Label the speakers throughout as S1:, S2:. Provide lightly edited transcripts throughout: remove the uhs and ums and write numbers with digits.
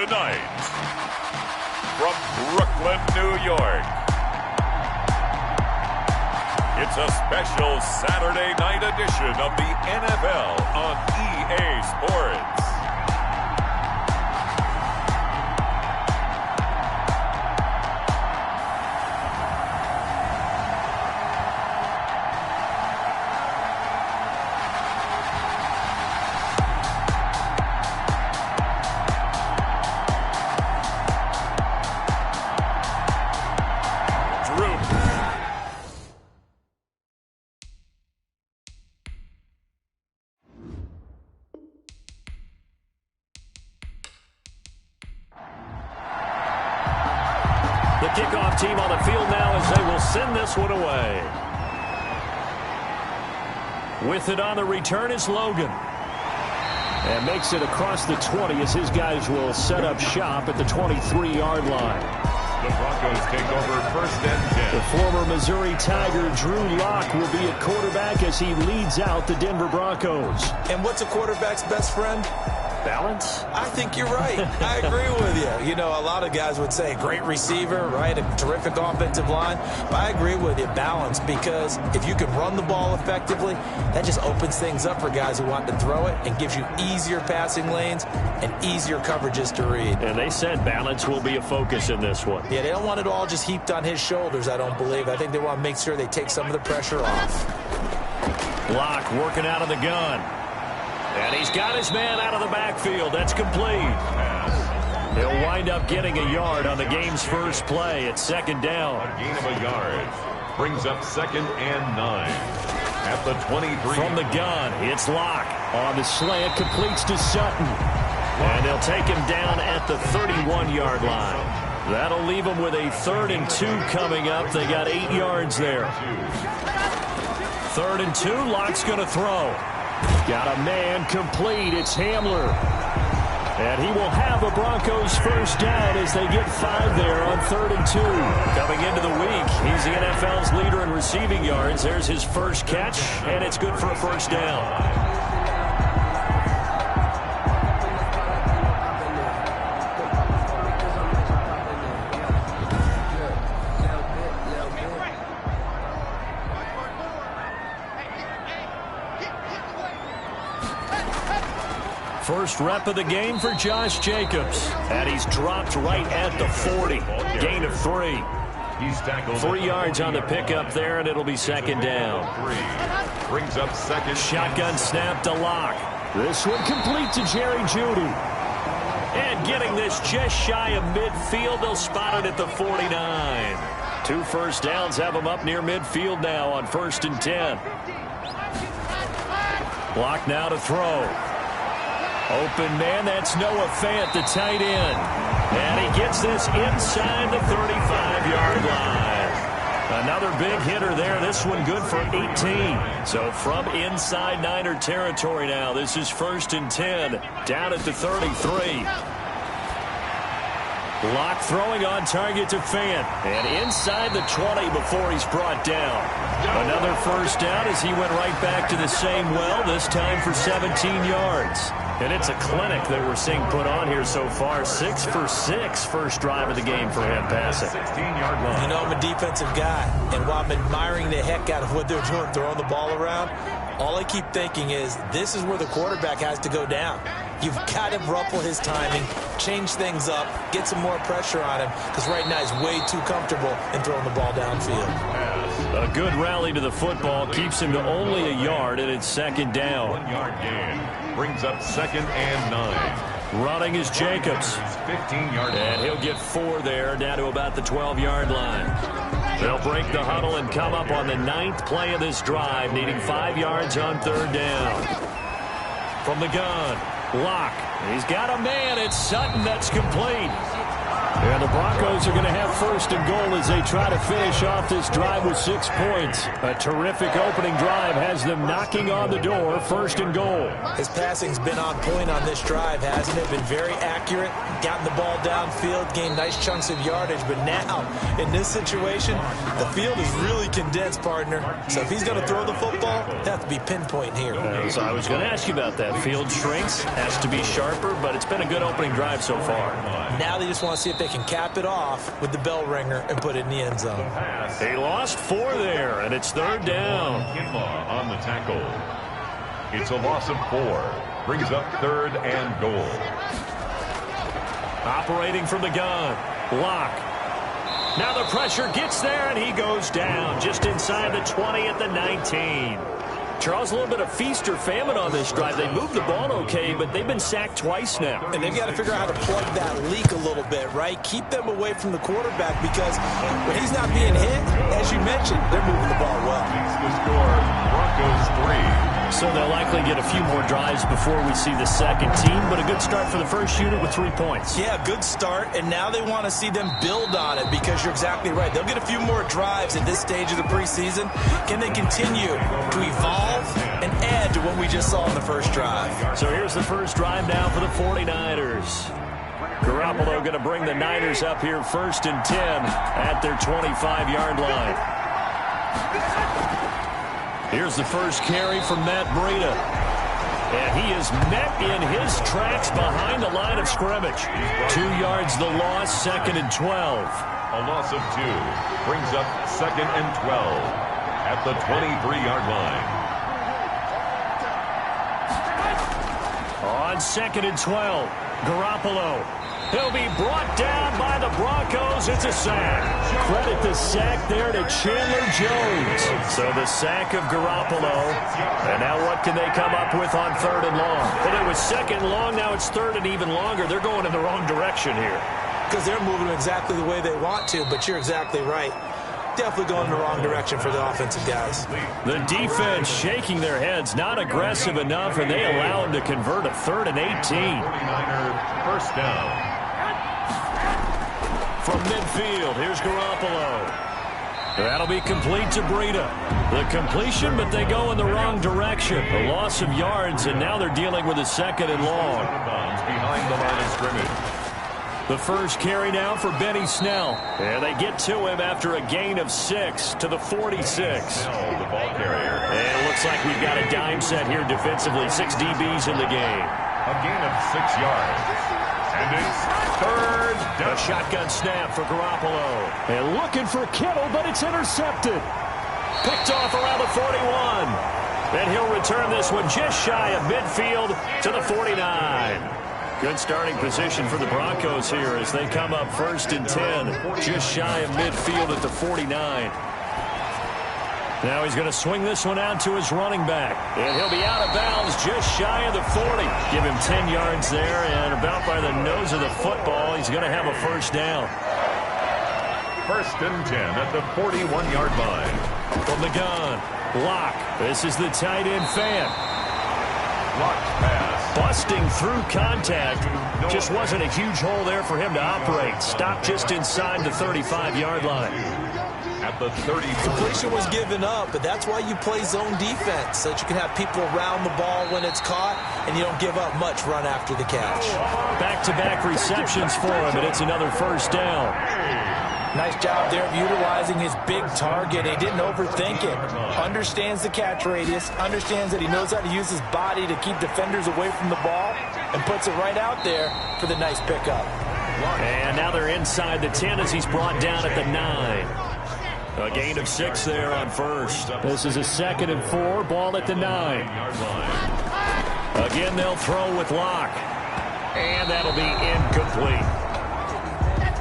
S1: Tonight, from Brooklyn, New York, it's a special Saturday night edition of the NFL on EA Sports.
S2: The kickoff team on the field now as they will send this one away. With it on the return is Logan. And makes it across the 20 as his guys will set up shop at the 23-yard line.
S1: The Broncos take over first and 10.
S2: The former Missouri Tiger Drew Lock will be at quarterback as he leads out the Denver Broncos.
S3: And what's a quarterback's best friend?
S2: Balance?
S3: I think you're right. I agree with you. You know, a lot of guys would say great receiver, right? A terrific offensive line. But I agree with you, balance, because if you can run the ball effectively, that just opens things up for guys who want to throw it and gives you easier passing lanes and easier coverages to read.
S2: And they said balance will be a focus in this one.
S3: Yeah, they don't want it all just heaped on his shoulders, I don't believe. I think they want to make sure they take some of the pressure off.
S2: Block working out of the gun. And he's got his man out of the backfield. That's complete. He'll wind up getting a yard on the game's first play at second down.
S1: A gain of a yard brings up 2nd and 9 at the 23.
S2: From the gun, it's Locke. On the slant, completes to Sutton. And they'll take him down at the 31-yard line. That'll leave him with a 3rd and 2 coming up. They got 8 yards there. 3rd and 2, Locke's going to throw. Got a man complete. It's Hamler. And he will have a Broncos first down as they get 5 there on 3rd and 2. Coming into the week, he's the NFL's leader in receiving yards. There's his first catch, and it's good for a first down. First rep of the game for Josh Jacobs. And he's dropped right at the 40. Gain of 3.
S1: He's tackled
S2: 3 yards on the pickup there, and it'll be second down.
S1: 3 brings up second.
S2: Shotgun snap to Locke. This one complete to Jerry Jeudy. And getting this just shy of midfield, they'll spot it at the 49. 2 first downs have him up near midfield now on 1st and 10. Locke now to throw. Open man, that's Noah Fant, the tight end. And he gets this inside the 35-yard line. Another big hitter there. This one good for 18. So from inside Niner territory now, this is 1st and 10. Down at the 33. Locke throwing on target to Fant. And inside the 20 before he's brought down. Another first down as he went right back to the same well, this time for 17 yards. And it's a clinic that we're seeing put on here so far. 6 for 6 first drive of the game for him passing.
S1: 16-yard line.
S3: You know, I'm a defensive guy, and while I'm admiring the heck out of what they're doing, throwing the ball around, all I keep thinking is this is where the quarterback has to go down. You've got to ruffle his timing, change things up, get some more pressure on him, because right now he's way too comfortable in throwing the ball downfield.
S2: A good rally to the football keeps him to only a yard, and it's second down.
S1: 1 yard gain brings up 2nd and 9.
S2: Running is Jacobs.
S1: 15-yard
S2: And he'll get 4 there, down to about the 12-yard line. They'll break the huddle and come up on the 9th play of this drive, needing 5 yards on 3rd down. From the gun, Locke. He's got a man. It's Sutton. That's complete. And the Broncos are going to have first and goal as they try to finish off this drive with 6 points. A terrific opening drive has them knocking on the door, first and goal.
S3: His passing's been on point on this drive, hasn't it? Been very accurate, gotten the ball downfield, gained nice chunks of yardage. But now, in this situation, the field is really condensed, partner. So if he's going to throw the football, he'll have to be pinpoint here.
S2: So I was going to ask you about that. Field shrinks, has to be sharper, but it's been a good opening drive so far.
S3: Now they just want to see if they can cap it off with the bell ringer and put it in the end zone.
S2: They lost 4 there, and it's third down.
S1: Kinlaw on the tackle. It's a loss of 4. Brings up third and goal.
S2: Operating from the gun. Block. Now the pressure gets there, and he goes down just inside the 20 at the 19. Charles, a little bit of feast or famine on this drive. They moved the ball okay, but they've been sacked twice now.
S3: And they've got to figure out how to plug that leak a little bit, right? Keep them away from the quarterback because when he's not being hit, as you mentioned, they're moving the ball well.
S1: The score, Broncos 3.
S2: So they'll likely get a few more drives before we see the second team, but a good start for the first unit with 3 points.
S3: Yeah, good start, and now they want to see them build on it because you're exactly right. They'll get a few more drives at this stage of the preseason. Can they continue to evolve and add to what we just saw in the first drive?
S2: So here's the first drive now for the 49ers. Garoppolo going to bring the Niners up here first and 10 at their 25-yard line. Here's the first carry from Matt Breida. And he is met in his tracks behind the line of scrimmage. 2 yards the loss, second and 12.
S1: A loss of 2. Brings up second and 12 at the 23-yard line.
S2: On second and 12, Garoppolo. He'll be brought down by the Broncos. It's a sack. Credit the sack there to Chandler Jones. So the sack of Garoppolo. And now what can they come up with on third and long? Well, it was second long. Now it's third and even longer. They're going in the wrong direction here.
S3: Because they're moving exactly the way they want to, but you're exactly right. Definitely going in the wrong direction for the offensive guys.
S2: The defense shaking their heads, not aggressive enough, and they allow them to convert a third and 18.
S1: 49er first down.
S2: From midfield, here's Garoppolo. That'll be complete to Breida. The completion, but they go in the wrong direction. A loss of yards, and now they're dealing with a second and long.
S1: Behind the line of scrimmage.
S2: The first carry now for Benny Snell. And they get to him after a gain of 6 to the 46.
S1: Snell, the ball carrier.
S2: And it looks like we've got a dime set here defensively. 6 DBs in the game.
S1: A gain of 6 yards. And it's third down.
S2: A shotgun snap for Garoppolo. And looking for Kittle, but it's intercepted. Picked off around the 41. And he'll return this one just shy of midfield to the 49. Good starting position for the Broncos here as they come up first and 10. Just shy of midfield at the 49. Now he's going to swing this one out to his running back. And he'll be out of bounds just shy of the 40. Give him 10 yards there, and about by the nose of the football, he's going to have a first down.
S1: First and 10 at the 41-yard line.
S2: From the gun, Locke. This is the tight end fan.
S1: Locke pass.
S2: Busting through contact. Just wasn't a huge hole there for him to operate. Stopped just inside the 35-yard line.
S1: At the 30.
S3: Completion was given up, but that's why you play zone defense, so that you can have people around the ball when it's caught, and you don't give up much run after the catch.
S2: Back-to-back receptions for him, and it's another first down.
S3: Nice job there of utilizing his big target. He didn't overthink it. Understands the catch radius, understands that he knows how to use his body to keep defenders away from the ball, and puts it right out there for the nice pickup.
S2: And now they're inside the 10 as he's brought down at the 9. A gain of 6 there on first. This is a second and 4, ball at the 9. Again, they'll throw with Locke. And that'll be incomplete.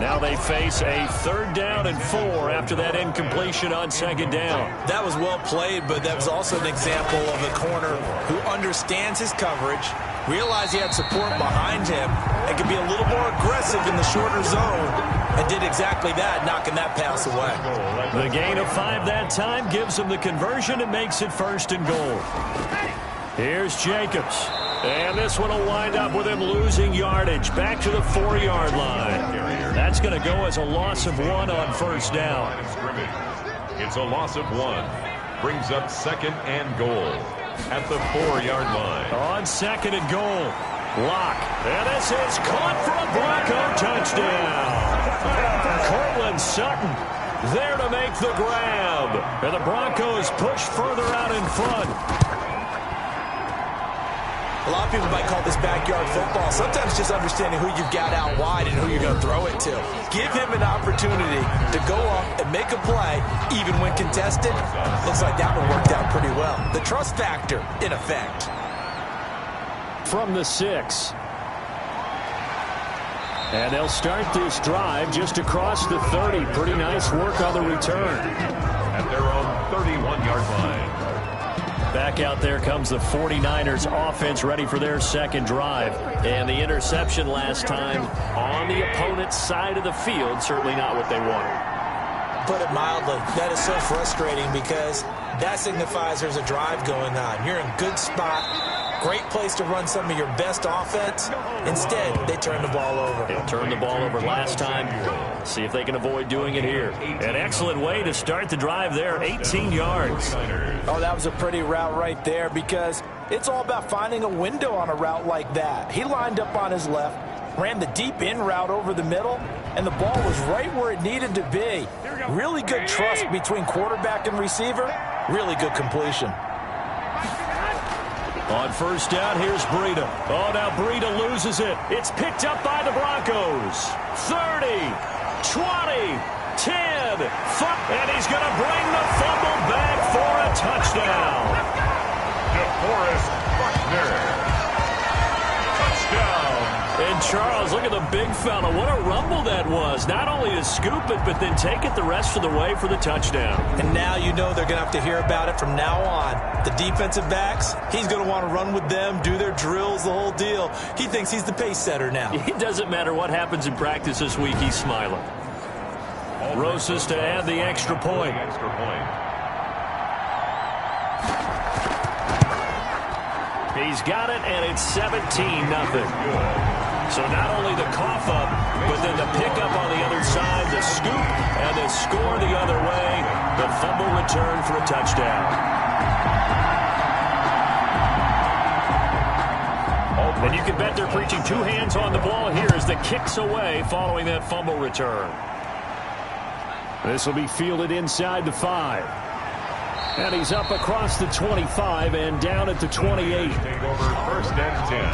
S2: Now they face a third down and 4 after that incompletion on second down.
S3: That was well played, but that was also an example of a corner who understands his coverage, realized he had support behind him, and could be a little more aggressive in the shorter zone, and did exactly that, knocking that pass away.
S2: The gain of 5 that time gives him the conversion and makes it first and goal. Here's Jacobs. And this one will wind up with him losing yardage back to the 4-yard line. That's going to go as a loss of 1 on first down.
S1: It's a loss of 1. Brings up 2nd and goal at the 4-yard line.
S2: On 2nd and goal, Locke. And this is caught for a Bronco touchdown. Cortland Sutton there to make the grab. And the Broncos push further out in front.
S3: A lot of people might call this backyard football. Sometimes just understanding who you've got out wide and who you're going to throw it to. Give him an opportunity to go up and make a play, even when contested. Looks like that one worked out pretty well. The trust factor, in effect.
S2: From the 6. And they'll start this drive just across the 30. Pretty nice work on the return.
S1: At their own 31-yard line.
S2: Back out there comes the 49ers offense ready for their second drive. And the interception last time on the opponent's side of the field, certainly not what they wanted.
S3: Put it mildly, that is so frustrating because that signifies there's a drive going on. You're in a good spot. Great place to run some of your best offense. Instead, they turn the ball over.
S2: They turned the ball over last time. See if they can avoid doing it here. An excellent way to start the drive there, 18 yards.
S4: Oh, that was a pretty route right there because it's all about finding a window on a route like that. He lined up on his left, ran the deep in route over the middle, and the ball was right where it needed to be. Really good trust between quarterback and receiver. Really good completion.
S2: On first down, here's Breida. Oh, now Breida loses it. It's picked up by the Broncos. 30, 20, 10, 5, and he's going to bring the fumble back for a touchdown.
S1: DeForest Buckner. Touchdown.
S2: And Charles, look at the big fella. What a rumble that was. Not only to scoop it, but then take it the rest of the way for the touchdown.
S3: And now you know they're going to have to hear about it from now on. The defensive backs, he's going to want to run with them, do their drills, the whole deal. He thinks he's the pace setter now.
S2: It doesn't matter what happens in practice this week, he's smiling. Rosas to add the extra point. He's got it, and it's 17-0. So not only the cough up, but then the pickup on the other side, the scoop, and the score the other way. The fumble return for a touchdown. And you can bet they're preaching 2 hands on the ball here as the kick's away following that fumble return. This will be fielded inside the 5. And he's up across the 25 and down at the 28.
S1: Take over 1st and 10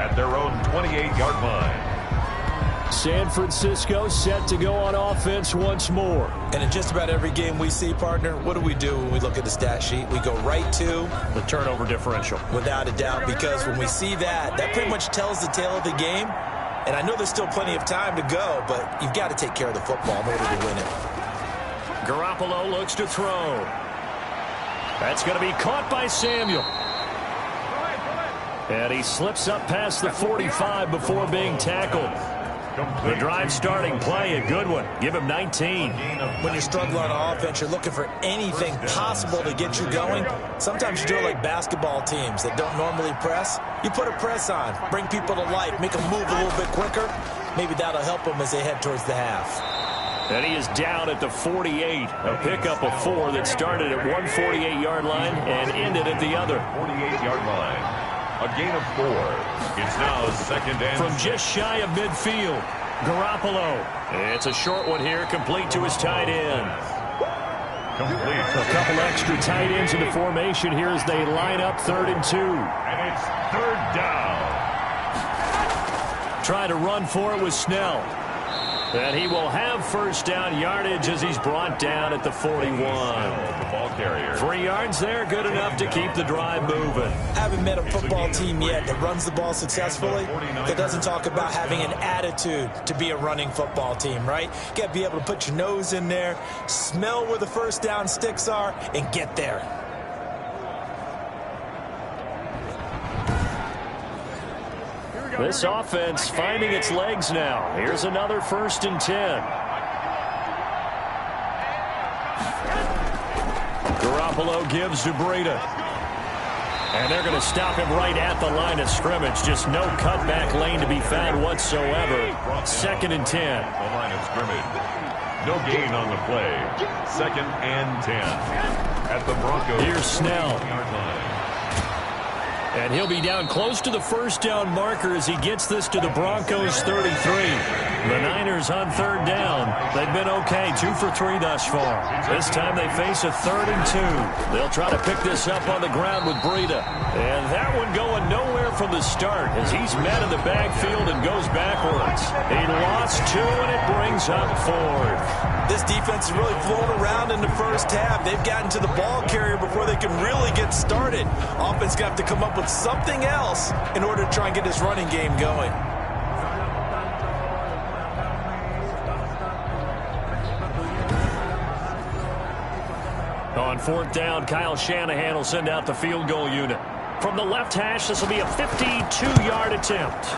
S1: at their own 28-yard line.
S2: San Francisco set to go on offense once more.
S3: And in just about every game we see, partner, what do when we look at the stat sheet? We go right to
S2: the turnover differential.
S3: Without a doubt, because when we see that, that pretty much tells the tale of the game. And I know there's still plenty of time to go, but you've got to take care of the football in order to win it.
S2: Garoppolo looks to throw. That's going to be caught by Samuel. And he slips up past the 45 before being tackled. The drive starting play, a good one. Give him 19.
S3: When you're struggling on offense, you're looking for anything possible to get you going. Sometimes you do it like basketball teams that don't normally press. You put a press on, bring people to life, make them move a little bit quicker. Maybe that'll help them as they head towards the half.
S2: And he is down at the 48. A pickup of 4 that started at 148-yard line and ended at the other.
S1: 48-yard line. A gain of 4. It's now 2nd and
S2: from just shy of midfield. Garoppolo. It's a short one here, complete to his tight end.
S1: Complete.
S2: A couple extra tight ends in the formation here as they line up 3rd and 2.
S1: And it's 3rd down.
S2: Try to run for it with Snell. And he will have first down yardage as he's brought down at the 41.
S1: The ball carrier.
S2: 3 yards there, good enough to keep the drive moving.
S3: Haven't met a football team yet that runs the ball successfully, that doesn't talk about having an attitude to be a running football team, right? You got to be able to put your nose in there, smell where the first down sticks are, and get there.
S2: This offense finding its legs now. Here's another 1st and 10. Garoppolo gives to Breida. And they're going to stop him right at the line of scrimmage. Just no cutback lane to be found whatsoever. 2nd and 10.
S1: The line of scrimmage. No gain on the play. 2nd and 10. At the Broncos.
S2: Here's Snell. And he'll be down close to the first down marker as he gets this to the Broncos 33. The Niners on 3rd down. They've been okay, 2 for 3 thus far. This time they face a 3rd and 2. They'll try to pick this up on the ground with Breida. And that one going nowhere from the start as he's met in the backfield and goes backwards. He lost 2 and it brings up 4th.
S4: This defense is really flown around in the first half. They've gotten to the ball carrier before they can really get started. Offense got to come up with something else in order to try and get this running game going.
S2: On 4th down, Kyle Shanahan will send out the field goal unit. From the left hash, this will be a 52-yard attempt.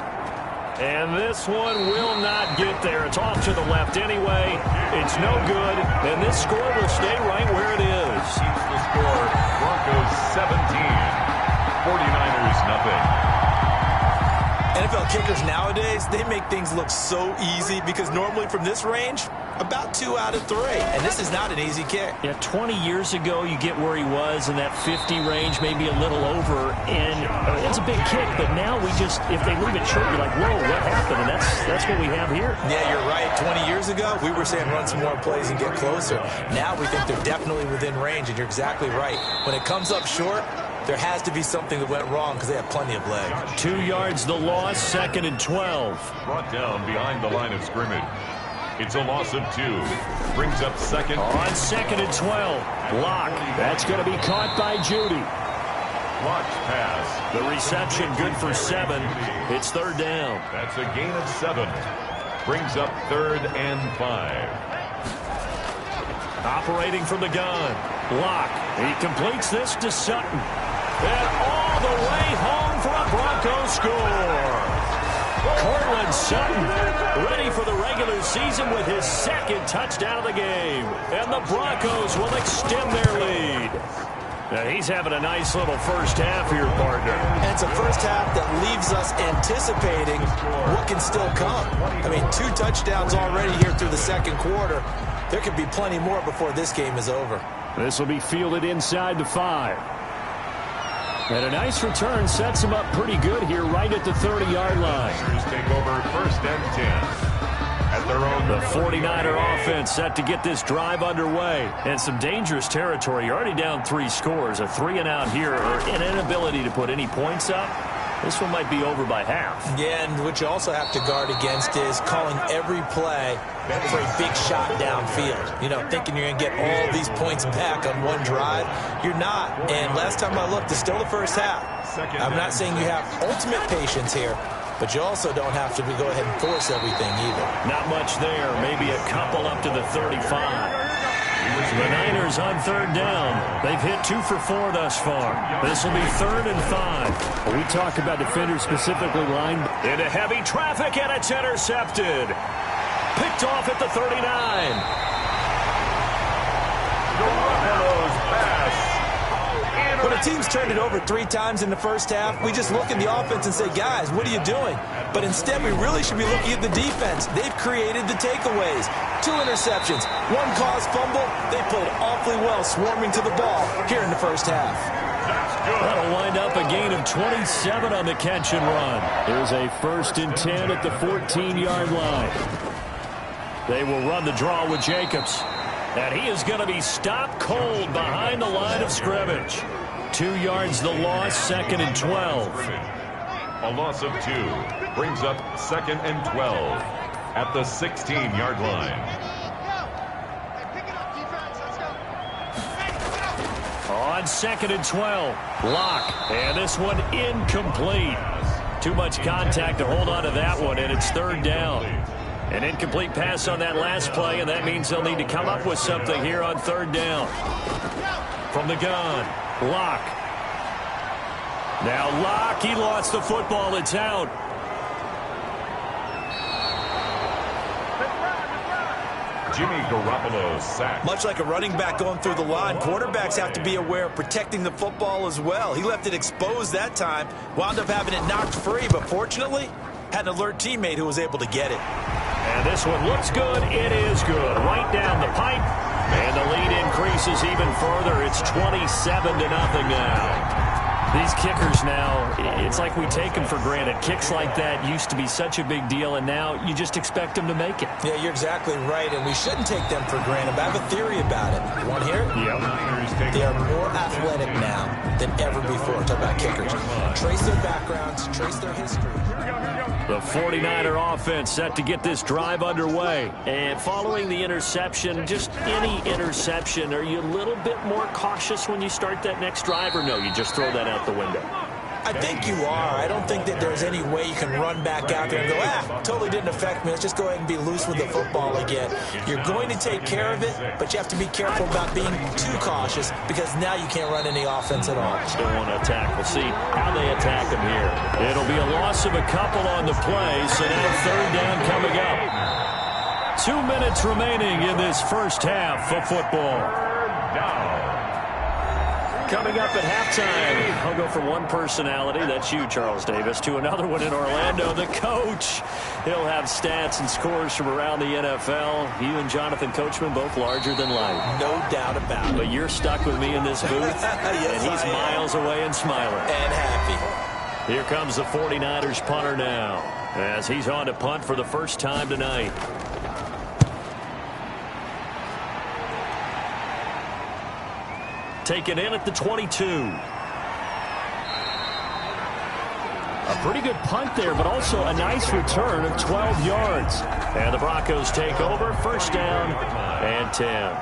S2: And this one will not get there. It's off to the left anyway. It's no good. And this score will stay right where it is.
S1: Keeps the score. Broncos 17. 49ers nothing.
S4: NFL kickers nowadays, they make things look so easy because normally from this range, about 2 out of 3. And this is not an easy kick.
S2: Yeah, 20 years ago, you get where he was in that 50 range, maybe a little over. And it's a big kick, but now we just, if they leave it short, you're like, whoa, what happened? And that's what we have here.
S4: Yeah, you're right. 20 years ago, we were saying run some more plays and get closer. Now we think they're definitely within range, and you're exactly right. When it comes up short, there has to be something that went wrong because they have plenty of leg.
S2: 2 yards the loss, 2nd and 12.
S1: Brought down behind the line of scrimmage. It's a loss of 2. Brings up 2nd.
S2: On 2nd and 12. Lock. That's going to be caught by Judy.
S1: Lock's pass.
S2: The reception good for 7. It's 3rd down.
S1: That's a gain of 7. Brings up 3rd and 5.
S2: Operating from the gun. Lock. He completes this to Sutton. And all the way home for a Broncos score. Cortland Sutton ready for the regular season with his 2nd touchdown of the game. And the Broncos will extend their lead. Now he's having a nice little first half here, partner.
S4: And it's a first half that leaves us anticipating what can still come. I mean, 2 touchdowns already here through the 2nd quarter. There could be plenty more before this game is over.
S2: This will be fielded inside the 5. And a nice return sets him up pretty good here right at the 30-yard line.
S1: Take over 1st and 10. At their own.
S2: The 49er offense set to get this drive underway. And some dangerous territory. You're already down 3 scores. A 3-and-out here or an inability to put any points up. This one might be over by half.
S4: Yeah, and what you also have to guard against is calling every play for a big shot downfield. You know, thinking you're going to get all these points back on one drive. You're not. And last time I looked, it's still the first half. I'm not saying you have ultimate patience here, but you also don't have to go ahead and force everything either.
S2: Not much there. Maybe a couple up to the 35. The Niners on 3rd down. They've hit 2 for 4 thus far. This will be 3rd and 5. When we talk about defenders specifically lined into heavy traffic, and it's intercepted. Picked off at the 39.
S1: Garoppolo's pass.
S4: When a team's turned it over 3 times in the first half, we just look at the offense and say, guys, what are you doing? But instead, we really should be looking at the defense. They've created the takeaways. 2 interceptions, 1 caused fumble. They played awfully well swarming to the ball here in the first half.
S2: That'll wind up a gain of 27 on the catch and run. Here's a 1st and 10 at the 14-yard line. They will run the draw with Jacobs. And he is going to be stopped cold behind the line of scrimmage. 2 yards the loss, 2nd and 12.
S1: A loss of 2. Brings up 2nd and 12 at the 16-yard line.
S2: On 2nd and 12. Lock. And this one incomplete. Too much contact to hold on to that one, and it's 3rd down. An incomplete pass on that last play, and that means they'll need to come up with something here on 3rd down. From the gun, Lock. Now Lock, he lost the football. It's out.
S1: Jimmy Garoppolo's sack.
S3: Much like a running back going through the line, quarterbacks have to be aware of protecting the football as well. He left it exposed that time, wound up having it knocked free, but fortunately, had an alert teammate who was able to get it.
S2: And this one looks good. It is good. Right down the pipe. And the lead increases even further. It's 27-0 now. These kickers now, it's like we take them for granted. Kicks like that used to be such a big deal, and now you just expect them to make it.
S3: Yeah, you're exactly right, and we shouldn't take them for granted. But I have a theory about it. You want to hear it?
S2: Yep.
S3: They are more athletic now than ever before. Talk about kickers. Trace their backgrounds, trace their history.
S2: The 49er offense set to get this drive underway. And following the interception, just any interception, are you a little bit more cautious when you start that next drive, or no, you just throw that out the window?
S3: I think you are. I don't think that there's any way you can run back out there and go, totally didn't affect me. Let's just go ahead and be loose with the football again. You're going to take care of it, but you have to be careful about being too cautious because now you can't run any offense at all.
S2: Still want to attack. We'll see how they attack them here. It'll be a loss of a couple on the play, so now third down coming up. 2 minutes remaining in this first half of football. Coming up at halftime, I'll go from one personality, that's you, Charles Davis, to another one in Orlando, the coach. He'll have stats and scores from around the NFL. You and Jonathan Coachman, both larger than life.
S3: No doubt about it.
S2: But you're stuck with me in this booth,
S3: yes,
S2: and he's miles away and smiling.
S3: And happy.
S2: Here comes the 49ers punter now, as he's on to punt for the first time tonight. Taken in at the 22. A pretty good punt there, but also a nice return of 12 yards. And the Broncos take over, first down and 10.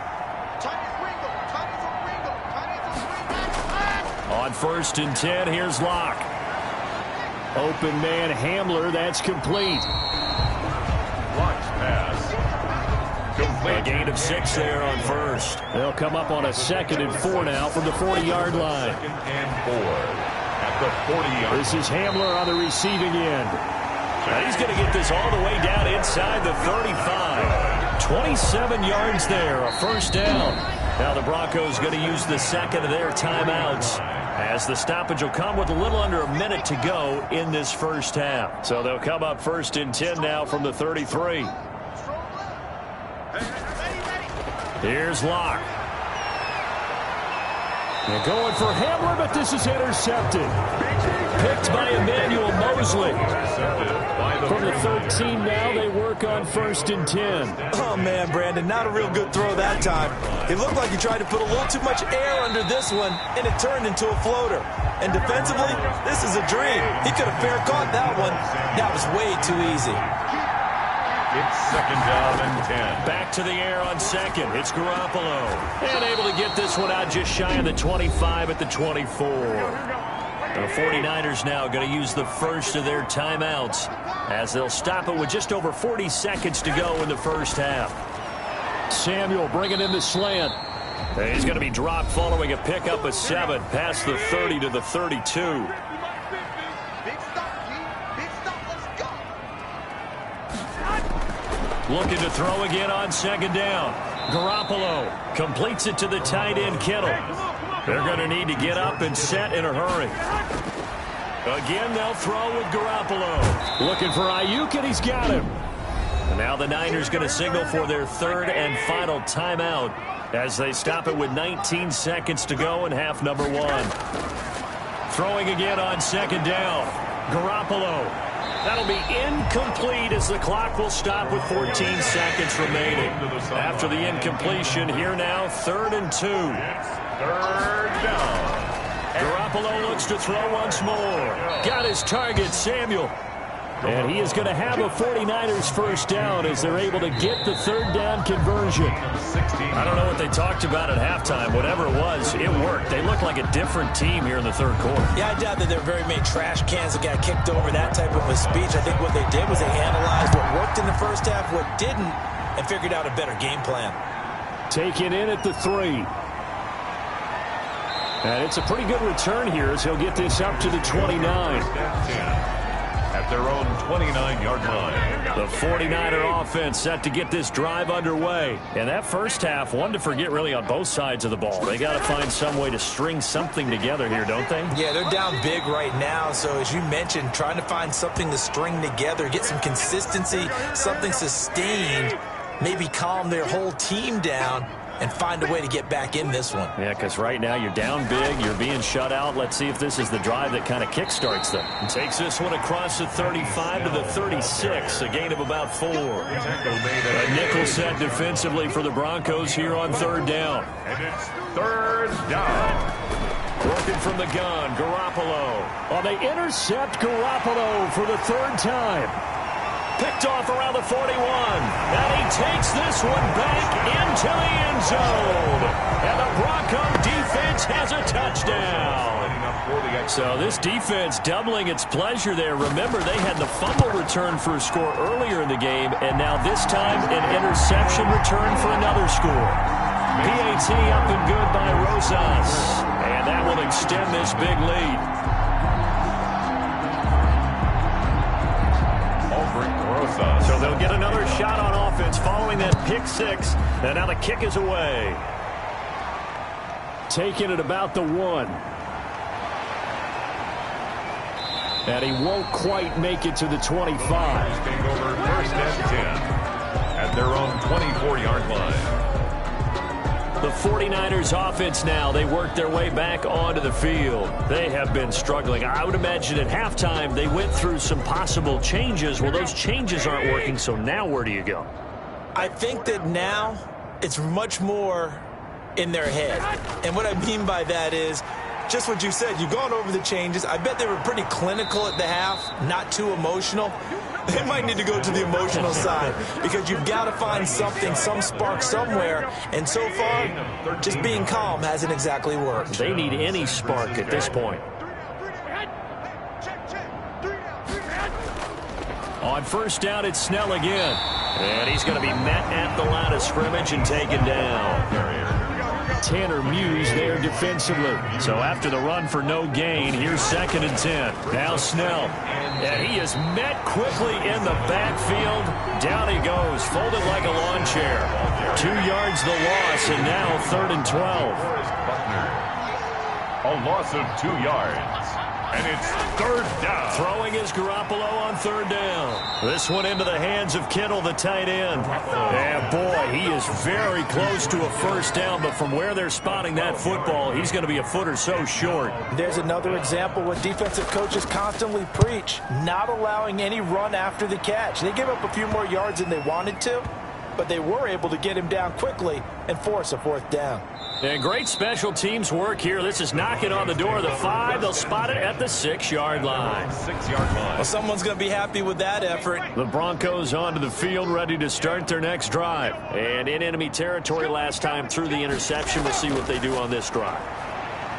S2: On first and 10, here's Locke. Open man Hamler, that's complete.
S1: Locke's pass.
S2: A gain of 6 there on first. They'll come up on a 2nd and 4 now from the 40-yard line.
S1: 2nd and 4 at the 40-yard.
S2: This is Hamler on the receiving end. Now he's going to get this all the way down inside the 35. 27 yards there, a first down. Now the Broncos going to use the second of their timeouts, as the stoppage will come with a little under a minute to go in this first half. So they'll come up first and 10 now from the 33. Here's Locke. They're going for Hamler, but this is intercepted. Picked by Emmanuel Mosley. From the 13 now, they work on first and 10.
S3: Oh, man, Brandon, not a real good throw that time. It looked like he tried to put a little too much air under this one, and it turned into a floater. And defensively, this is a dream. He could have fair caught that one. That was way too easy.
S1: It's 2nd down and 10.
S2: Back to the air on second. It's Garoppolo. And able to get this one out just shy of the 25 at the 24. The 49ers now going to use the first of their timeouts, as they'll stop it with just over 40 seconds to go in the first half. Samuel bringing in the slant. And he's going to be dropped following a pickup of 7 past the 30 to the 32. Looking to throw again on 2nd down. Garoppolo completes it to the tight end, Kittle. They're going to need to get up and set in a hurry. Again, they'll throw with Garoppolo. Looking for Ayuk, and he's got him. And now the Niners going to signal for their third and final timeout, as they stop it with 19 seconds to go in half number 1. Throwing again on 2nd down. Garoppolo. That'll be incomplete, as the clock will stop with 14 seconds remaining. After the incompletion, here now, 3rd and 2.
S1: 3rd down.
S2: Garoppolo looks to throw once more. Got his target, Samuel. And he is going to have a 49ers first down as they're able to get the 3rd down conversion. I don't know what they talked about at halftime. Whatever it was, it worked. They looked like a different team here in the 3rd quarter.
S3: Yeah, I doubt that there were very many trash cans that got kicked over, that type of a speech. I think what they did was they analyzed what worked in the first half, what didn't, and figured out a better game plan.
S2: Taken in at the 3. And it's a pretty good return here as he'll get this up to the 29.
S1: at their own 29-yard line.
S2: The 49er offense set to get this drive underway. And that first half, one to forget really on both sides of the ball. They got to find some way to string something together here, don't they?
S3: Yeah, they're down big right now. So as you mentioned, trying to find something to string together, get some consistency, something sustained, maybe calm their whole team down and find a way to get back in this one.
S2: Yeah, because right now you're down big, you're being shut out. Let's see if this is the drive that kind of kickstarts them. And takes this one across the 35 to the 36, a gain of about 4. A nickel set defensively for the Broncos here on third down.
S1: And it's third down.
S2: Working from the gun, Garoppolo. Oh, they intercept Garoppolo for the third time. Picked off around the 41. And he takes this one back into the end zone. And the Bronco defense has a touchdown. So this defense doubling its pleasure there. Remember, they had the fumble return for a score earlier in the game. And now this time an interception return for another score. PAT up and good by Rosas. And that will extend this big lead. So they'll get another shot on offense following that pick six. And now the kick is away. Taking it about the 1. And he won't quite make it to the 25.
S1: Staying over first and 10 at their own 24-yard line.
S2: The 49ers offense now, they work their way back onto the field. They have been struggling. I would imagine at halftime they went through some possible changes. Well, those changes aren't working, so now where do you go?
S3: I think that now it's much more in their head. And what I mean by that is just what you said. You've gone over the changes. I bet they were pretty clinical at the half, not too emotional. They might need to go to the emotional side because you've got to find something, some spark somewhere. And so far, just being calm hasn't exactly worked.
S2: They need any spark at this point. On first down, it's Snell again. And he's going to be met at the line of scrimmage and taken down. Tanner Muse there defensively. So after the run for no gain, here's 2nd and 10. Now Snell. And he is met quickly in the backfield. Down he goes, folded like a lawn chair. 2 yards the loss, and now 3rd and 12.
S1: A loss of 2 yards. And it's third down.
S2: Throwing is Garoppolo on third down. This one into the hands of Kittle, the tight end. And boy, he is very close to a first down, but from where they're spotting that football, he's going to be a foot or so short.
S4: There's another example what defensive coaches constantly preach, not allowing any run after the catch. They gave up a few more yards than they wanted to, but they were able to get him down quickly and force a 4th down.
S2: And great special teams work here. This is knocking on the door of the 5. They'll spot it at the 6-yard line.
S1: 6-yard line.
S3: Well, someone's going to be happy with that effort.
S2: The Broncos onto the field, ready to start their next drive. And in enemy territory last time through the interception. We'll see what they do on this drive.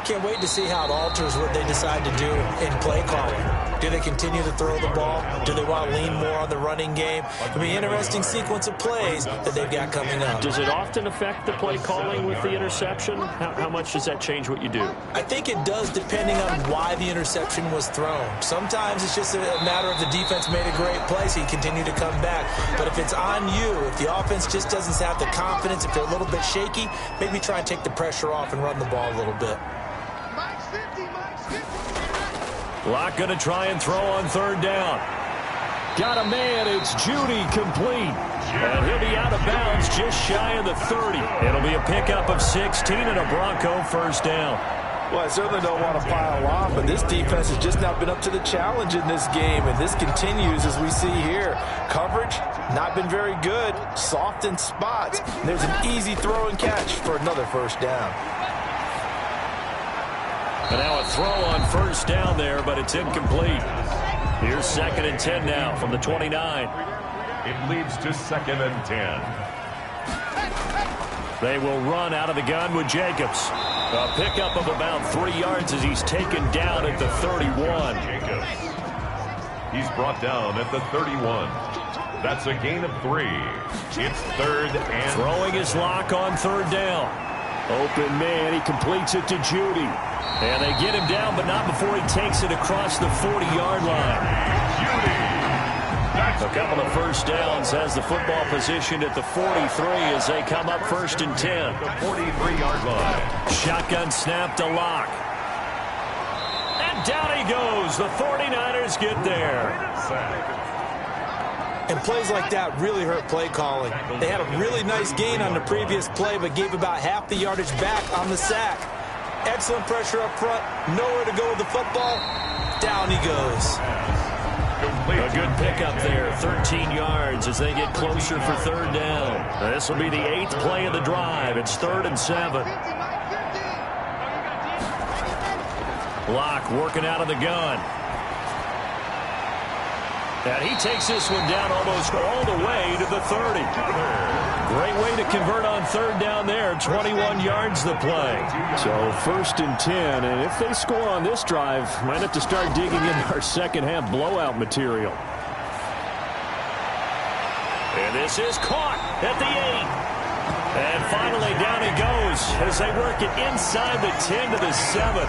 S3: Can't wait to see how it alters what they decide to do in play calling. Do they continue to throw the ball? Do they want to lean more on the running game? It'll be an interesting sequence of plays that they've got coming up.
S2: Does it often affect the play calling with the interception? How much does that change what you do?
S3: I think it does, depending on why the interception was thrown. Sometimes it's just a matter of the defense made a great play, so you continue to come back. But if it's on you, if the offense just doesn't have the confidence, if they're a little bit shaky, maybe try and take the pressure off and run the ball a little bit.
S2: Locke going to try and throw on third down. Got a man. It's Judy complete. And he'll be out of bounds just shy of the 30. It'll be a pickup of 16 and a Bronco first down.
S4: Well, I certainly don't want to pile on, but this defense has just not been up to the challenge in this game, and this continues as we see here. Coverage, not been very good. Soft in spots. There's an easy throw and catch for another first down.
S2: And now a throw on first down there, but it's incomplete. Here's 2nd and 10 now from the 29.
S1: It leads to 2nd and 10.
S2: They will run out of the gun with Jacobs. A pickup of about 3 yards as he's taken down at the 31.
S1: Jacobs. He's brought down at the 31. That's a gain of 3. It's 3rd and...
S2: Throwing his Lock on third down. Open man, he completes it to Judy. And they get him down, but not before he takes it across the 40-yard line.
S1: Judy
S2: A couple of first downs has the football positioned at the 43 as they come up 1st and 10.
S1: The 43-yard line.
S2: Shotgun snap to Locke. And down he goes. The 49ers get there.
S3: And plays like that really hurt play calling. They had a really nice gain on the previous play, but gave about half the yardage back on the sack. Excellent pressure up front. Nowhere to go with the football. Down he goes.
S2: A good pickup there. 13 yards as they get closer for 3rd down. This will be the 8th play of the drive. It's 3rd and 7. Locke working out of the gun. And he takes this one down almost all the way to the 30. Great way to convert on 3rd down there. 21 yards the play.
S5: So 1st and 10, and if they score on this drive, might have to start digging into our second-half blowout material.
S2: And this is caught at the 8. And finally down he goes as they work it inside the 10 to the 7.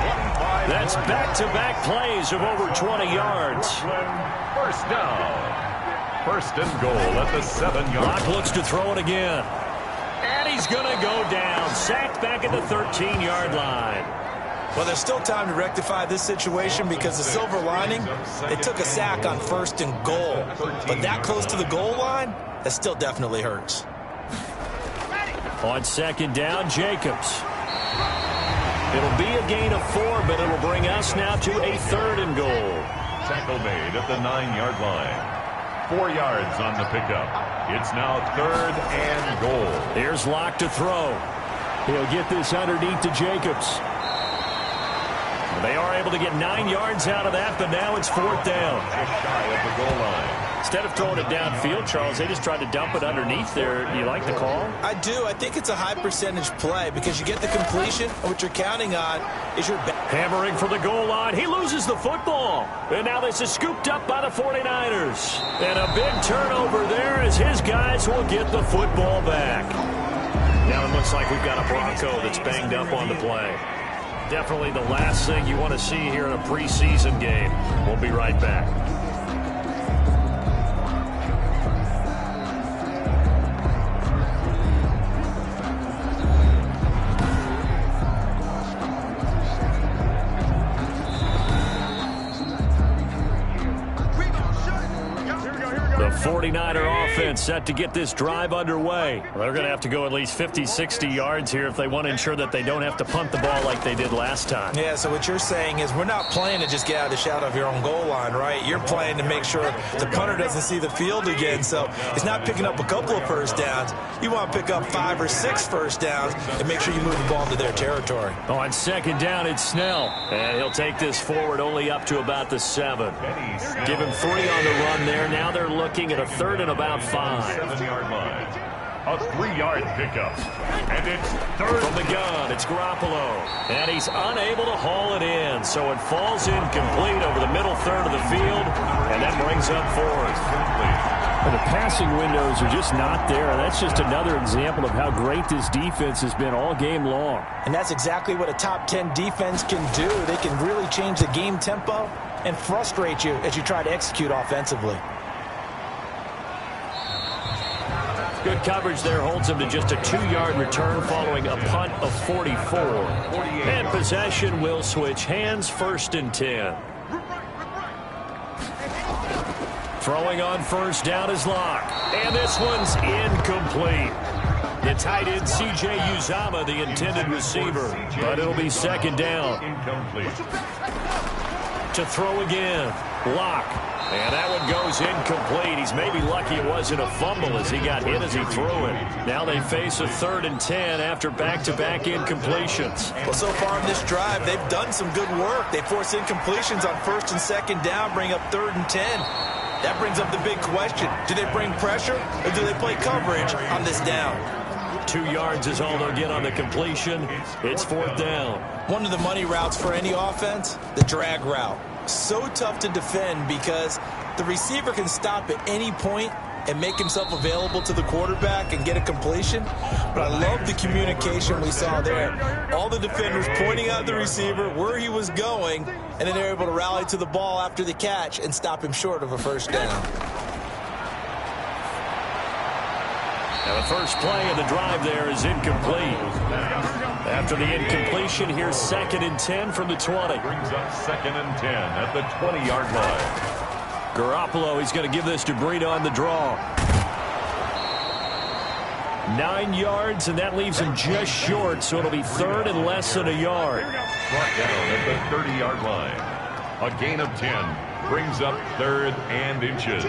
S2: That's back-to-back plays of over 20 yards.
S1: 1st down. 1st and goal at the 7-yard line.
S2: Locke looks to throw it again. And he's going to go down. Sacked back at the 13-yard line.
S3: Well, there's still time to rectify this situation because the silver lining, they took a sack on 1st and goal. But that close to the goal line, that still definitely hurts.
S2: On 2nd down, Jacobs. It'll be a gain of 4, but it'll bring us now to a 3rd and goal.
S1: Tackle made at the 9-yard line. 4 yards on the pickup. It's now 3rd and goal.
S2: Here's Locke to throw.
S5: He'll get this underneath to Jacobs.
S2: They are able to get 9 yards out of that, but now it's 4th down.
S1: Just shy of the goal line.
S2: Instead of throwing it downfield, Charles, they just tried to dump it underneath there. Do you like the call?
S3: I do. I think it's a high percentage play because you get the completion, and what you're counting on is your back.
S2: Hammering for the goal line. He loses the football. And now this is scooped up by the 49ers. And a big turnover there as his guys will get the football back. Now it looks like we've got a Bronco that's banged up on the play. Definitely the last thing you want to see here in a preseason game. We'll be right back. The 49er offense set to get this drive underway. They're going to have to go at least 50, 60 yards here if they want to ensure that they don't have to punt the ball like they did last time.
S3: Yeah, so what you're saying is we're not playing to just get out of the shadow of your own goal line, right? You're playing to make sure the punter doesn't see the field again. So it's not picking up a couple of first downs. You want to pick up 5 or 6 first downs and make sure you move the ball into their territory.
S2: On 2nd down, it's Snell. And he'll take this forward only up to about the 7. Give him 3 on the run there. Now they're looking at a 3rd and about 5.
S1: 7-yard line. A 3-yard pickup. And it's 3rd.
S2: From the gun, it's Garoppolo. And he's unable to haul it in. So it falls incomplete over the middle 3rd of the field. And that brings up 4th.
S5: And the passing windows are just not there. That's just another example of how great this defense has been all game long.
S4: And that's exactly what a top 10 defense can do. They can really change the game tempo and frustrate you as you try to execute offensively.
S2: Good coverage there holds him to just a 2-yard return following a punt of 44. And possession will switch hands. 1st and 10. Throwing on 1st down is Locke. And this one's incomplete. The tight end, C.J. Uzama, the intended receiver. But it'll be 2nd down.
S1: Incomplete.
S2: To throw again. Locke. And that one goes incomplete. He's maybe lucky it wasn't a fumble as he got hit as he threw it. Now they face a 3rd and 10 after back-to-back incompletions.
S3: Well, so far in this drive, they've done some good work. They force incompletions on 1st and 2nd down, bring up 3rd and 10. That brings up the big question. Do they bring pressure or do they play coverage on this down?
S2: 2 yards is all they'll get on the completion. It's 4th down.
S3: One of the money routes for any offense, the drag route. So tough to defend because the receiver can stop at any point and make himself available to the quarterback and get a completion. But I love the communication we saw there. All the defenders pointing out the receiver, where he was going, and then they're able to rally to the ball after the catch and stop him short of a 1st down.
S2: Now the first play of the drive there is incomplete. After the incompletion, here's 2nd and 10 from the 20.
S1: Brings up 2nd and 10 at the 20-yard line.
S2: Garoppolo, he's going to give this to Breida on the draw. 9 yards, and that leaves him just short, so it'll be 3rd and less than a yard.
S1: Brought down at the 30-yard line. A gain of 10 brings up 3rd and inches.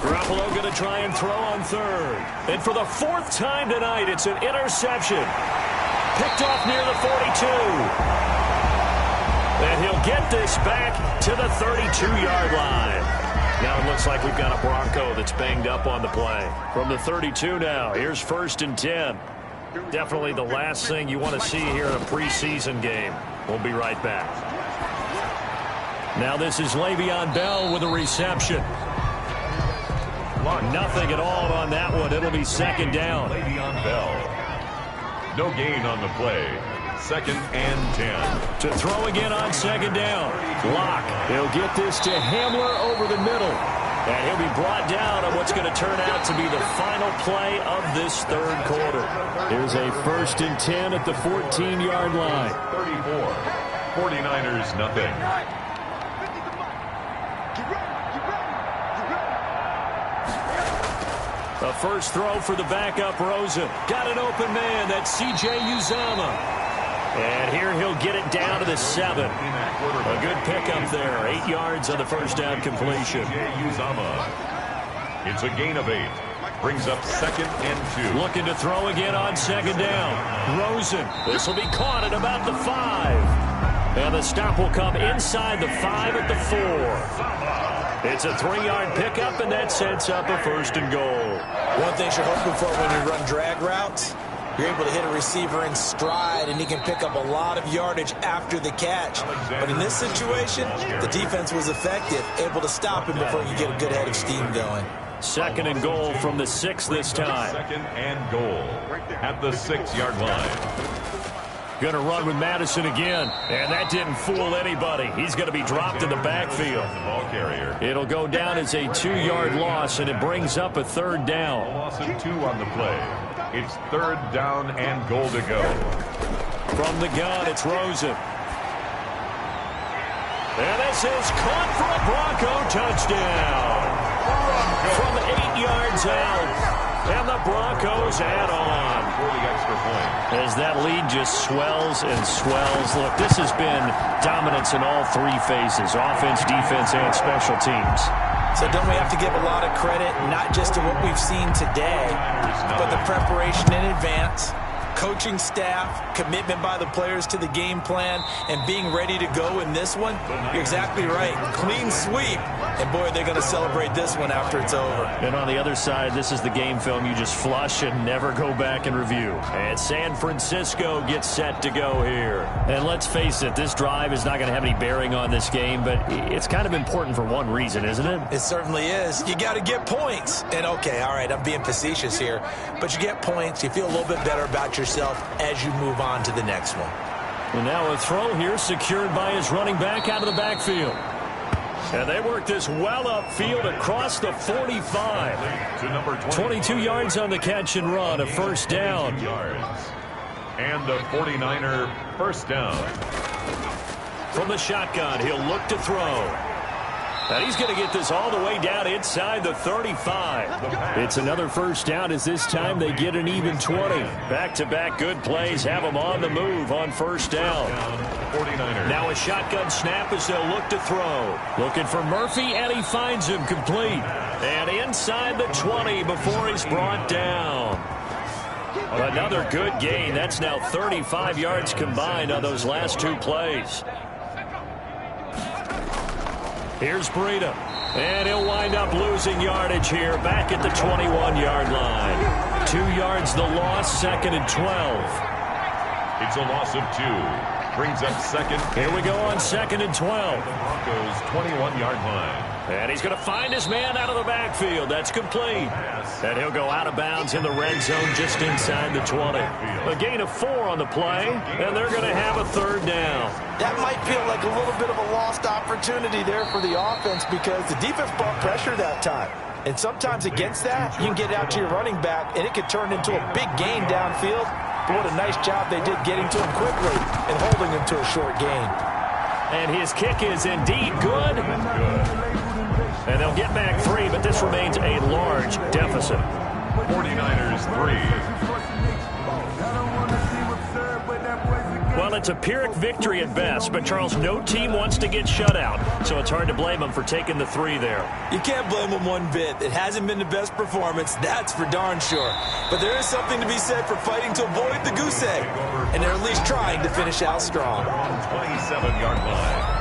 S2: Garoppolo going to try and throw on 3rd. And for the 4th time tonight, it's an interception. Picked off near the 42. And he'll get this back to the 32-yard line. Now it looks like we've got a Bronco that's banged up on the play. From the 32 now, here's 1st and 10. Definitely the last thing you want to see here in a preseason game. We'll be right back. Now this is Le'Veon Bell with a reception. Nothing at all on that one. It'll be 2nd down.
S1: Le'Veon Bell. No gain on the play. 2nd and 10.
S2: To throw again on 2nd down. Lock. He'll get this to Hamler over the middle. And he'll be brought down on what's going to turn out to be the final play of this 3rd quarter.
S5: Here's a 1st and 10 at the 14-yard line.
S1: 34. 49ers nothing.
S2: A first throw for the backup, Rosen. Got an open man. That's C.J. Uzomah. And here he'll get it down to the 7. A good pickup there. 8 yards on the first down completion.
S1: It's a gain of 8. Brings up 2nd and 2.
S2: Looking to throw again on 2nd down. Rosen. This will be caught at about the 5. And the stop will come inside the 5 at the 4. It's a 3-yard pickup, and that sets up a 1st and goal.
S3: One thing you're hoping for when you run drag routes, you're able to hit a receiver in stride, and he can pick up a lot of yardage after the catch. But in this situation, the defense was effective, able to stop him before you get a good head of steam going.
S2: 2nd and goal from the 6 this time.
S1: 2nd and goal at the 6-yard line.
S2: Going to run with Madison again, and that didn't fool anybody. He's going to be dropped in the backfield. It'll go down as a 2-yard loss, and it brings up a 3rd down.
S1: A loss of 2 on the play. It's 3rd down and goal to go.
S2: From the gun, it's Rosen. And this is caught for a Bronco touchdown. From 8 yards out. And the Broncos add on.
S1: For the extra point.
S2: As that lead just swells and swells. Look, this has been dominance in all 3 phases. Offense, defense, and special teams.
S3: So don't we have to give a lot of credit, not just to what we've seen today, but the preparation in advance, coaching staff, commitment by the players to the game plan, and being ready to go in this one? You're exactly right. Clean sweep. And, boy, they're going to celebrate this one after it's over.
S2: And on the other side, this is the game film you just flush and never go back and review. And San Francisco gets set to go here. And let's face it, this drive is not going to have any bearing on this game, but it's kind of important for one reason, isn't it?
S3: It certainly is. You got to get points. And, okay, all right, I'm being facetious here, but you get points, you feel a little bit better about yourself as you move on to the next one.
S2: And now a throw here secured by his running back out of the backfield. And they work this well upfield across the 45.
S1: To number
S2: 22 yards on the catch and run, a 1st down.
S1: And a 49er 1st down.
S2: From the shotgun, he'll look to throw. And he's going to get this all the way down inside the 35. It's another 1st down as this time they get an even 20. Back-to-back good plays have them on the move on 1st down.
S1: 49ers.
S2: Now a shotgun snap as they'll look to throw. Looking for Murphy, and he finds him complete. And inside the 20 before he's brought down. Another good gain. That's now 35 yards combined on those last 2 plays. Here's Breida. And he'll wind up losing yardage here back at the 21-yard line. 2 yards the loss, 2nd and 12.
S1: It's a loss of 2. Brings up second.
S2: Here we go on 2nd and 12.
S1: Broncos 21-yard line.
S2: And he's going to find his man out of the backfield. That's complete. And he'll go out of bounds in the red zone just inside the 20. A gain of 4 on the play, and they're going to have a 3rd down.
S4: That might feel like a little bit of a lost opportunity there for the offense because the defense brought pressure that time. And sometimes against that, you can get out to your running back, and it could turn into a big gain downfield. But what a nice job they did getting to him quickly and holding him to a short gain.
S2: And his kick is indeed good. And they'll get back 3, but this remains a large deficit.
S1: 49ers 3.
S2: Well, it's a Pyrrhic victory at best, but Charles, no team wants to get shut out, so it's hard to blame them for taking the 3 there.
S3: You can't blame them one bit. It hasn't been the best performance, that's for darn sure. But there is something to be said for fighting to avoid the goose egg, and they're at least trying to finish out strong.
S1: 27-yard line.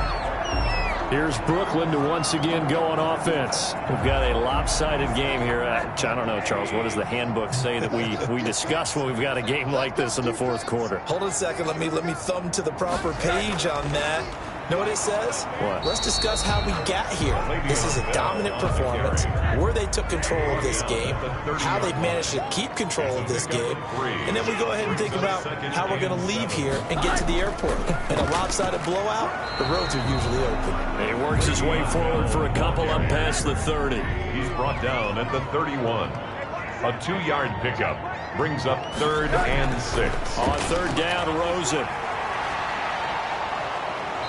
S2: Here's Brooklyn to once again go on offense. We've got a lopsided game here. I don't know, Charles, what does the handbook say that we discuss when we've got a game like this in the 4th quarter?
S3: Hold on a second. Let me thumb to the proper page on that. Know what it says?
S2: What?
S3: Let's discuss how we got here. This is a dominant performance, where they took control of this game, how they managed to keep control of this game, and then we go ahead and think about how we're going to leave here and get to the airport. In a lopsided blowout, the roads are usually open.
S2: He works his way forward for a couple up past the 30.
S1: He's brought down at the 31. A 2-yard pickup brings up 3rd and 6.
S2: On 3rd down, Rosen.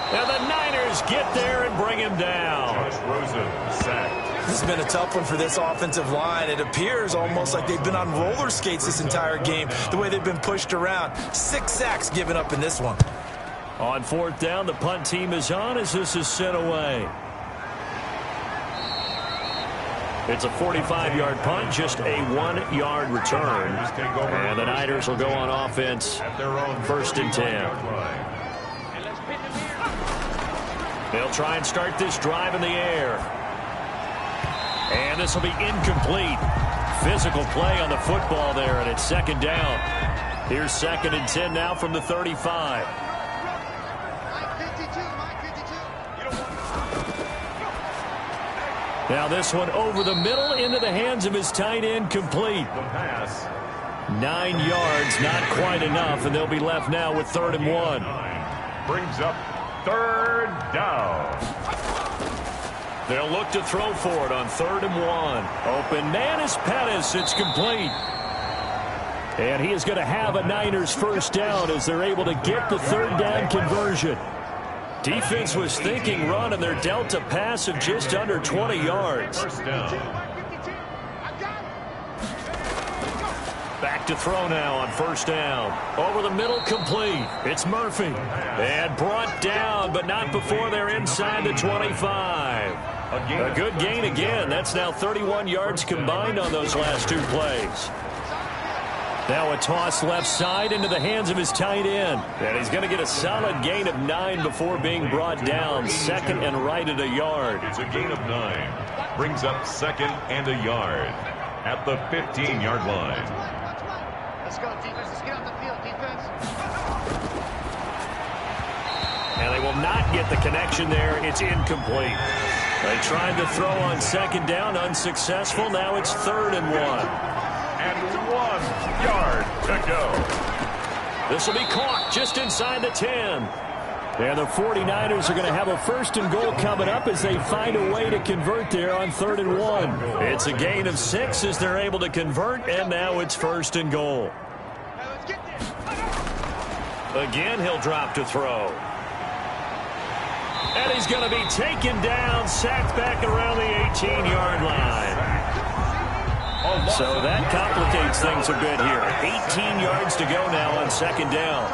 S2: And the Niners get there and bring him down.
S1: Josh Rosen sacked.
S3: This has been a tough one for this offensive line. It appears almost like they've been on roller skates this entire game, the way they've been pushed around. 6 sacks given up in this one.
S2: On 4th down, the punt team is on as this is sent away. It's a 45-yard punt, just a 1-yard return. And the Niners will go on offense, 1st and 10. They'll try and start this drive in the air. And this will be incomplete. Physical play on the football there, and it's 2nd down. Here's 2nd and 10 now from the 35. Now this one over the middle into the hands of his tight end, complete.
S1: The pass.
S2: 9 yards, not quite enough, and they'll be left now with 3rd and 1.
S1: Brings up 3rd down.
S2: They'll look to throw for it on 3rd and 1. Open man is Pettis. It's complete. And he is going to have a Niners 1st down as they're able to get the 3rd down conversion. Defense was thinking run, and they're dealt a pass of just under 20 yards.
S1: 1st down.
S2: Back to throw now on 1st down. Over the middle, complete. It's Murphy. And brought down, but not before they're inside the 25. A good gain again. That's now 31 yards combined on those last 2 plays. Now a toss left side into the hands of his tight end. And he's going to get a solid gain of 9 before being brought down. 2nd and right at a yard.
S1: It's a gain of 9. Brings up 2nd and a yard at the 15-yard line.
S6: Let's go, defense. Let's get off the field, defense.
S2: And they will not get the connection there. It's incomplete. They tried to throw on 2nd down, unsuccessful. Now it's 3rd and 1.
S1: And 1 yard to go.
S2: This will be caught just inside the 10. And the 49ers are going to have a 1st and goal coming up as they find a way to convert there on 3rd and 1. It's a gain of 6 as they're able to convert, and now it's 1st and goal. Again, he'll drop to throw. And he's going to be taken down, sacked back around the 18-yard line. So that complicates things a bit here. 18 yards to go now on 2nd down.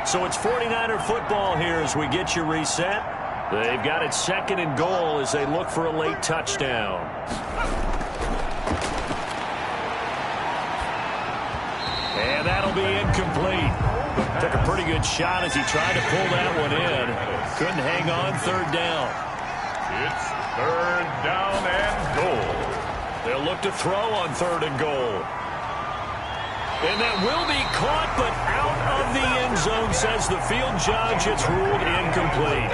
S2: So it's 49er football here as we get you reset. They've got it 2nd and goal as they look for a late touchdown. And that'll be incomplete. Took a pretty good shot as he tried to pull that one in. Couldn't hang on. 3rd down.
S1: It's 3rd down and goal.
S2: They'll look to throw on 3rd and goal. And that will be caught, but out of the end zone, says the field judge. It's ruled incomplete.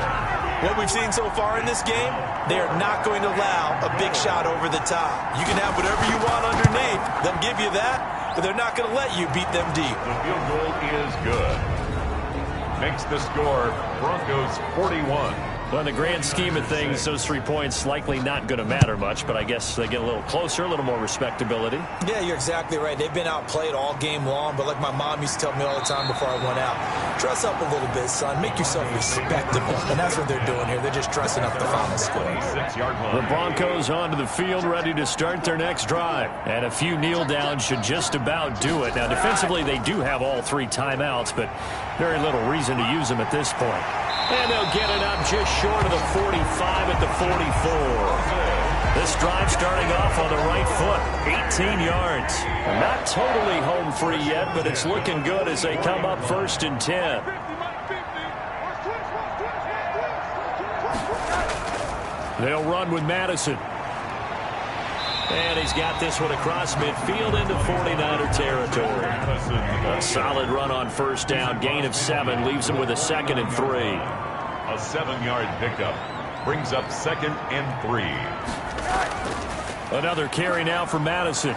S3: What we've seen so far in this game, they are not going to allow a big shot over the top. You can have whatever you want underneath. They'll give you that, but they're not going to let you beat them deep.
S1: The field goal is good. Makes the score Broncos 41.
S2: Well, in the grand scheme of things, those 3 points likely not going to matter much, but I guess they get a little closer, a little more respectability.
S3: Yeah, you're exactly right. They've been outplayed all game long, but like my mom used to tell me all the time before I went out, dress up a little bit, son. Make yourself respectable. And that's what they're doing here. They're just dressing up the final score.
S1: 26-yard line.
S2: The Broncos onto the field, ready to start their next drive. And a few kneel downs should just about do it. Now, defensively, they do have all 3 timeouts, but very little reason to use them at this point. And they'll get it up just short of the 45 at the 44. This drive starting off on the right foot, 18 yards. Not totally home free yet, but it's looking good as they come up 1st and 10. They'll run with Madison. And he's got this one across midfield into 49er territory. A solid run on 1st down. Gain of 7 leaves him with a 2nd and 3.
S1: A 7-yard pickup brings up 2nd and 3.
S2: Another carry now for Madison.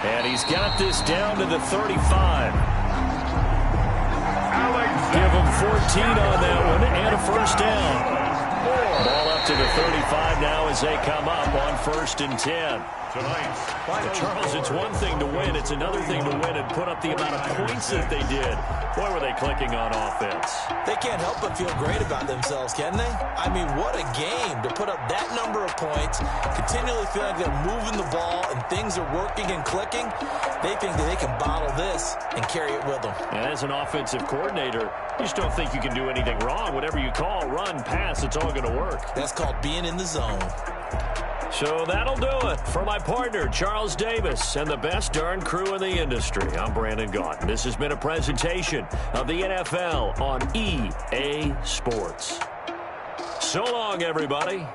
S2: And he's got this down to the 35. Give him 14 on that one and a 1st down. Ball up to the 35 now as they come up on 1st and 10.
S1: Tonight,
S2: Charles, it's one thing to win. It's another thing to win and put up the amount of points that they did. Boy, were they clicking on offense.
S3: They can't help but feel great about themselves, can they? I mean, what a game to put up that number of points, continually feel like they're moving the ball and things are working and clicking. They think that they can bottle this and carry it with them.
S2: And as an offensive coordinator, you just don't think you can do anything wrong. Whatever you call, run, pass, it's all going to work.
S3: That's called being in the zone.
S2: So that'll do it for my partner, Charles Davis, and the best darn crew in the industry. I'm Brandon Gaughan. This has been a presentation of the NFL on EA Sports. So long, everybody.